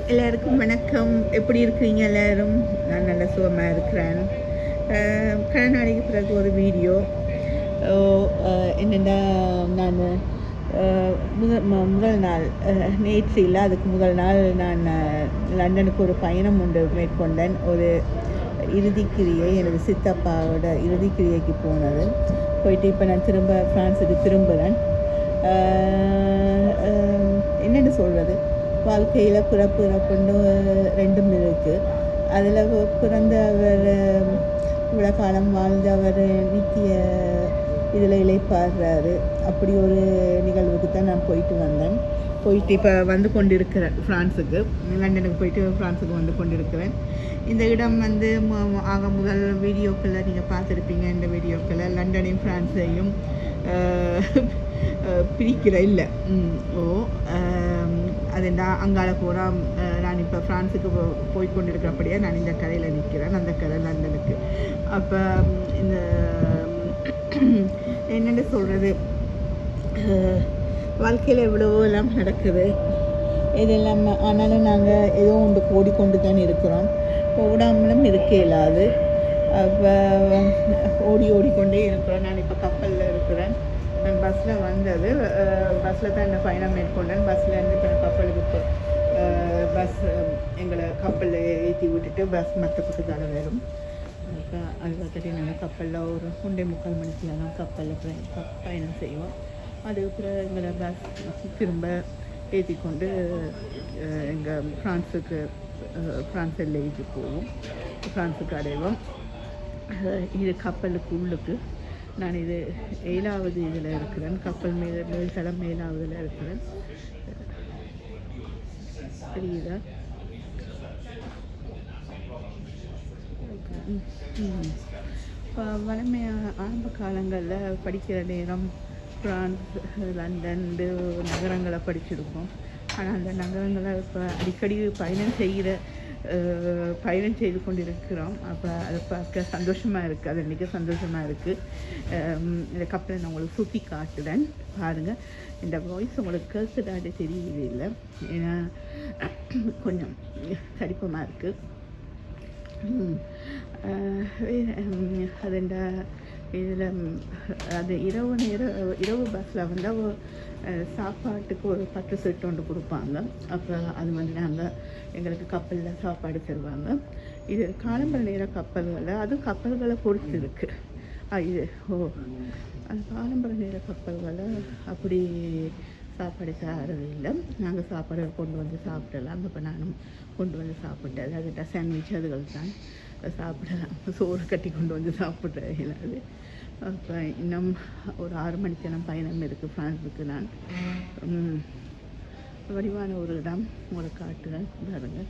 எல்லாருக்கும் வணக்கம். எப்படி இருக்கிறீங்க எல்லோரும்? நான் நல்ல சுகமாக இருக்கிறேன். கடை நாளைக்கு பிறகு ஒரு வீடியோ என்னென்னா, நான் முதல் நாள் நேற்று இல்லை, அதுக்கு முதல் நாள் நான் லண்டனுக்கு ஒரு பயணம் ஒன்று மேற்கொண்டேன். ஒரு இறுதிக்கிரியை, எனது சித்தப்பாவோட இறுதிக்கிரியைக்கு போயிட்டு இப்போ நான் திரும்ப ஃப்ரான்ஸுக்கு திரும்புகிறேன். என்னென்னு சொல்கிறது, வாழ்க்கையில் பிறப்பு இறப்புன்னு ரெண்டும் இருக்குது. அதில் பிறந்தவர் இவ்வளோ காலம் வாழ்ந்தவர் நித்திய இதில் இளைப்பாடுறாரு. அப்படி ஒரு நிகழ்வுக்கு தான் நான் போயிட்டு இப்போ வந்து கொண்டிருக்கிறேன் ஃப்ரான்ஸுக்கு. லண்டனுக்கு போயிட்டு ஃப்ரான்ஸுக்கு வந்து கொண்டிருக்கிறேன். இந்த இடம் வந்து முதல் வீடியோக்களில் நீங்கள் பார்த்துருப்பீங்க. இந்த வீடியோக்களில் லண்டனையும் ஃப்ரான்ஸையும் பிரிக்கிற இல்லை. அது நான் அங்கால போகிறோம். நான் இப்போ ஃப்ரான்ஸுக்கு போய் கொண்டிருக்கிறபடியே நான் இந்த கடையில் நிற்கிறேன், அந்த கடை லண்டனுக்கு. அப்போ இந்த என்னென்னு சொல்கிறது, வாழ்க்கையில் எவ்வளவோ எல்லாம் நடக்குது. இதெல்லாம் ஆனாலும் நாங்கள் ஏதோ ஒன்று ஓடிக்கொண்டு தான் இருக்கிறோம். ஓடாமலும் இருக்க இயலாது. அப்போ ஓடிக்கொண்டே இருக்கிறோம். நான் இப்போ கப்பலில் இருக்கிறேன். நான் பஸ்ஸில் வந்தது, பஸ்ஸில் தான் இந்த பயணம் மேற்கொண்டேன். பஸ்ஸிலேருந்து இப்போ நான் கப்பலுக்கு பஸ் எங்களை கப்பலில் ஏற்றி விட்டுட்டு பஸ் மற்ற பக்கத்தால் வரும். இப்போ அது பார்த்துட்டு நாங்கள் கப்பலில் ஒரு 3:45 மணிக்கெல்லாம் கப்பலில் பயணம் செய்வோம். அதுக்கப்புறம் எங்களை பஸ் திரும்ப ஏற்றி கொண்டு எங்கள் ஃப்ரான்ஸ் எல்லைக்கு போவோம், ஃப்ரான்ஸுக்கு அடைவோம். இது கப்பலுக்கு உள்ளுக்கு நான் இது 7வது இதில் இருக்கிறேன். கப்பல் மேல்தளம் 7வதில் இருக்கிறேன். தெரியுதா? வளமையாக ஆரம்ப காலங்களில் படிக்கிற நேரம் ஃப்ரான்ஸ், லண்டன் நகரங்களை படிச்சிருக்கோம். ஆனால் அந்த நகரங்களை இப்போ அடிக்கடி பயணம் செய்து கொண்டிருக்கிறோம். அப்போ அதை பார்க்க சந்தோஷமாக இருக்குது. அது மிக சந்தோஷமாக இருக்குது. இந்த கப்பலை நான் உங்களுக்கு சுற்றி காட்டுறேன் பாருங்கள். இந்த வாய்ஸ் உங்களுக்கு கேட்குதாட்டு தெரியவே இல்லை, ஏன்னா கொஞ்சம் கடிப்பமாக இருக்குது. அது இந்த இதில் அது இரவு பஸ்ஸில் வந்து சாப்பாட்டுக்கு ஒரு 10 செட் ஒன்று கொடுப்பாங்க. அப்போ அது வந்து நாங்கள் எங்களுக்கு கப்பலில் சாப்பாடு தருவாங்க. இது காலம்பர நேர கப்பல்களில், அது கப்பல்களை பொறுத்து இருக்குது. அது காலம்பர நேர கப்பல்களை அப்படி சாப்பாடு தரது இல்லை. நாங்கள் சாப்பாடு கொண்டு வந்து சாப்பிடலாம். இப்போ நானும் கொண்டு வந்து சாப்பிட்டது அதுகிட்ட சாண்ட்விச் அதுகள் தான் சாப்பிடலாம். சோறு கட்டி கொண்டு வந்து சாப்பிட்ற இல்லாது. அப்போ இன்னும் ஒரு 6 மணிக்கெல்லாம் பயணம் இருக்குது ஃப்ரான்ஸுக்கு. நான் வடிவான ஒரு இடம் உங்களுக்கு காட்டுறேன் பாருங்கள்.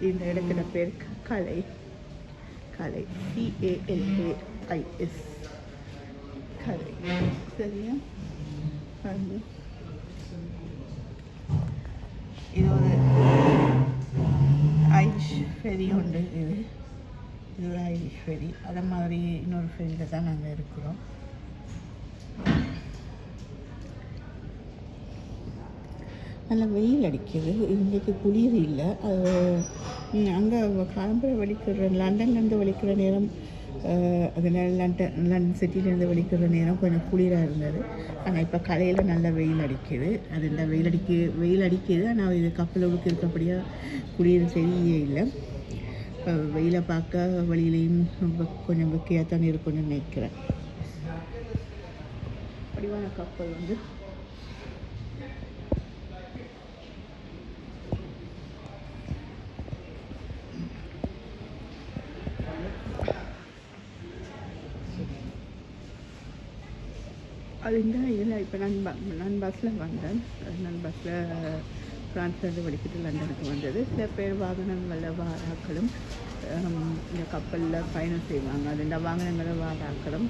இந்த இடத்துல பேர் கலை CALAIS கலை. சரியா? பாருங்க, இது ஒரு ஐரிஷ் ஃபெரி உண்டு. இது ஒரு ஐரிஷ் ஃபெரி. அதை மாதிரி இன்னொரு ஃபெரியில் தான் நாங்கள் இருக்கிறோம். நல்லா வெயில் அடிக்குது. இன்றைக்கு குளிர் இல்லை. அங்கே காலம்பரை வலிக்கிற லண்டன்லேருந்து வலிக்கிற நேரம், அதனால் லண்டன் சிட்டிலேருந்து வலிக்கிற நேரம் கொஞ்சம் குளிராக இருந்தது. ஆனால் இப்போ கலையில் நல்ல வெயில் அடிக்குது. அது இந்த வெயில் அடிக்குது. ஆனால் இது கப்பலுக்கு இருக்கப்படியாக குளிர் சரியே இல்லை. இப்போ வெயிலை பார்க்க வழியிலையும் கொஞ்சம் வெக்கையாக தான் இருக்கும்னு நினைக்கிறேன். வடிவான கப்பல் வந்து அது இந்த இதில் இப்போ நான் பஸ்ஸில் வந்தேன். நான் பஸ்ஸில் ஃப்ரான்ஸ்லேருந்து வலிக்கிட்டு லண்டனுக்கு வந்தது. சில பேர் வாகனங்களில் வாராக்களும் இந்த கப்பலில் பயணம் செய்வாங்க. அது இந்த வாகனங்களில் வாராக்களும்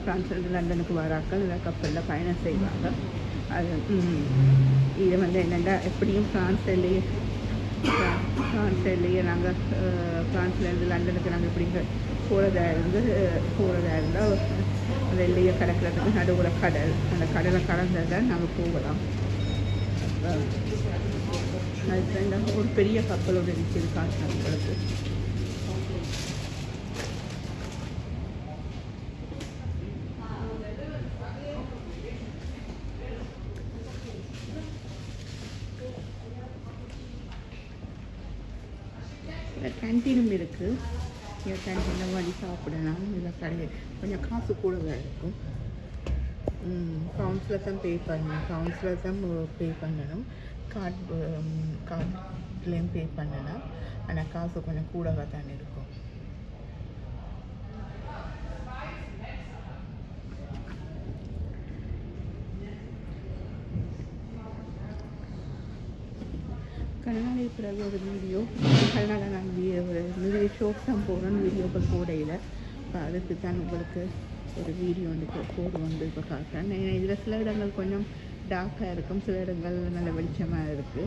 ஃப்ரான்ஸ்லேருந்து லண்டனுக்கு வாராக்கள் இந்த கப்பலில் பயணம் செய்வாங்க. அது இது வந்து என்னென்னா, எப்படியும் ஃப்ரான்ஸ்லேயே நாங்கள் ஃப்ரான்ஸ்லேருந்து லண்டனுக்கு நாங்கள் இப்படி போகிறதா இருந்தால் அந்த எல்லையை கடக்கிறதுக்கு நடுவில் கடல், அந்த கடலை கடந்தால் தான் நாங்கள் போகலாம். அது ஒரு பெரிய கப்பலோட நிற்கிது காட்டுறேன் உங்களுக்கு. கேன்டீனும் இருக்குது. இங்கே கேன்டீனில் வாங்கி சாப்பிடலாம். இதில் கடை கொஞ்சம் காசு கூட தான் இருக்கும். கவுன்சிலர் தான் பே பண்ணணும். கவுன்சிலர் தான் பே பண்ணணும். கார்ட்லேயும் பே பண்ணலாம். ஆனால் காசு கொஞ்சம் கூடவாக தான் இருக்கும். கல்நாளை பிறகு ஒரு வீடியோ கல்நாளை நான் நிறைய ஷோஸ் தான் போகிறேன். வீடியோக்கள் போடையில் இப்போ அதுக்கு தான் உங்களுக்கு ஒரு வீடியோ வந்து போடு வந்து இப்போ காட்டுறேன். இதில் சில இடங்கள் கொஞ்சம் டார்க்காக இருக்கும், சில இடங்கள் நல்ல வெளிச்சமாக இருக்குது.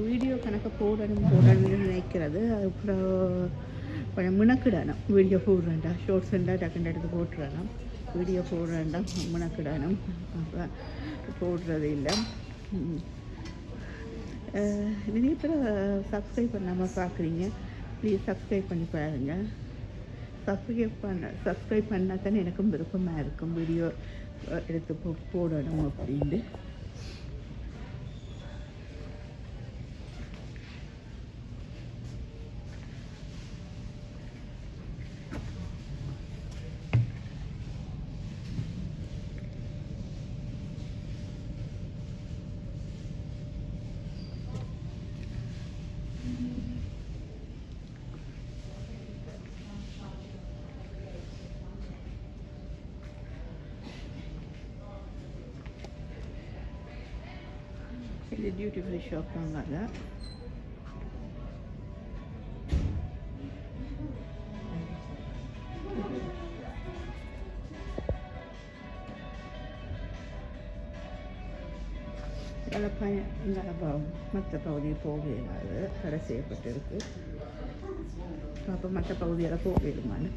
வீடியோ கணக்கு போடணும்னு நினைக்கிறது. அப்புறம் கொஞ்சம் மினக்கிடணும். வீடியோ போடுறேன்டா, ஷோர்ட்ஸ்ண்டா டக்குன்னு எடுத்து போட்டுறணும். வீடியோ போடுறேன்டா மினக்கிடணும். அப்போ போடுறது இல்லை. நிறைய பேர் சப்ஸ்கிரைப் பண்ணாமல் பார்க்குறீங்க. ப்ளீஸ் சப்ஸ்கிரைப் பண்ணி பாருங்கள். சப்ஸ்கிரைப் பண்ணால் தானே எனக்கும் விருப்பமாக இருக்கும் வீடியோ எடுத்து போடணும் அப்படின்ட்டு. இது டியூட்டி ஃப்ரீ ஷாப் தாங்க. அதில் மற்ற பகுதி போகையிலாது தடை செய்யப்பட்டிருக்கு. அப்போ மற்ற பகுதியில் போகலுமான்னு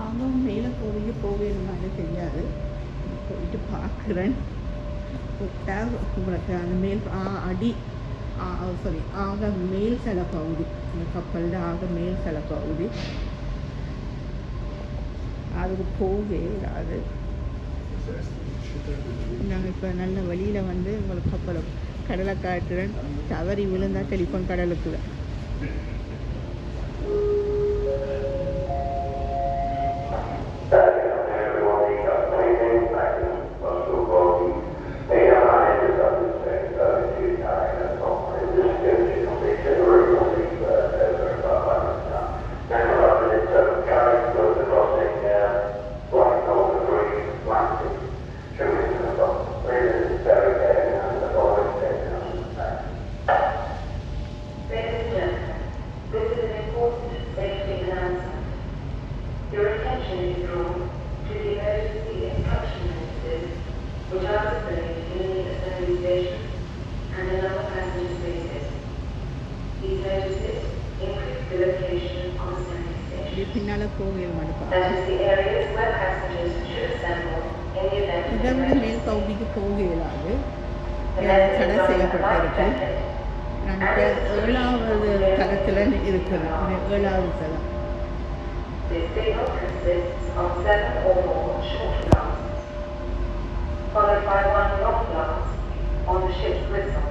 அவங்க மேலே போகணுமான்னு தெரியாது. போயிட்டு பார்க்குறேன். உங்களுக்கு அந்த மேல் ஆக மேல் சில பகுதி, இந்த கப்பலில் ஆக மேல் சில பகுதி அதுக்கு போகாது. நாங்கள் இப்போ நல்ல வழியில் வந்து உங்களுக்கு கப்பலை கடலை காட்டுறேன். தவறி விழுந்தால் டெலிஃபோன் கடலுக்கு. பின்னால் கோவில் இதை விட மேல் பகுதிக்கு போக இயலாது. தடை செய்யப்பட்டிருக்கு. நான் இப்போ 7வது தளத்தில் இருக்கிறேன். 7வது தளம். Followed by one long blast on the ship's whistle,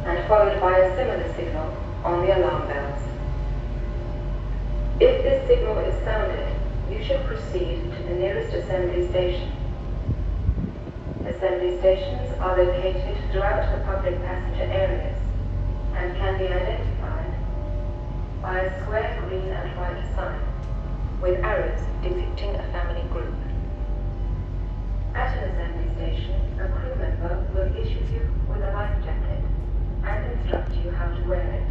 and followed by a similar signal on the alarm bells. If this signal is sounded, you should proceed to the nearest assembly station. Assembly stations are located throughout the public passenger areas and can be identified by a square green and white sign with arrows depicting a family group. At an assembly station, a crew member will issue you with a life jacket and instruct you how to wear it.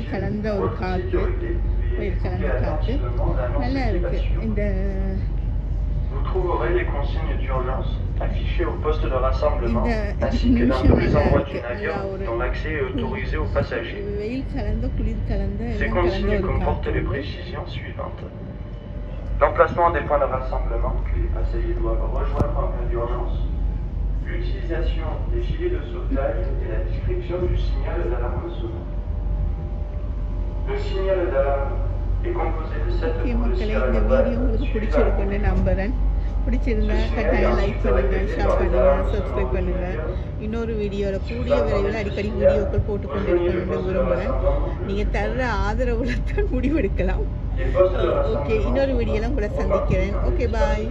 வெயில் கலந்த ஒரு காற்று, வெயில் கலந்த காற்று நல்லா இருக்கு. இந்த Vous trouverez les consignes d'urgence affichées au poste de rassemblement, ainsi que dans tous les endroits du navire dont l'accès est autorisé aux passagers. வெயில் கலந்த குளிர் கலந்த Ces எல்லாம் கலந்த consignes ஒரு comportent les காற்று. précisions suivantes. L'emplacement des points de rassemblement que les passagers doivent rejoindre en cas d'urgence, l'utilisation des gilets de sauvetage et la description du signal d'alarme sonore. Le signal d'alarme est composé de 7 okay boules மக்களே, இந்த cérébrales video உங்களுக்கு suivies பிடிச்சிருக்குன்னு நம்புகிறேன். பிடிச்சிருந்தா கட்டாயம் like பண்ணுங்கள், share பண்ணுங்கள், subscribe பண்ணுங்கள். இன்னொரு வீடியோவில் கூடிய விரைவில் அடிக்கடி வீடியோக்கள் போட்டுக்கொண்டு இருக்கணும்னு விரும்புகிறேன். நீங்கள் தர்ற ஆதரவுல தான் முடிவெடுக்கலாம். ஓகே, இன்னொரு வீடியோவில் உங்களை சந்திக்கிறேன். ஓகே, பாய்.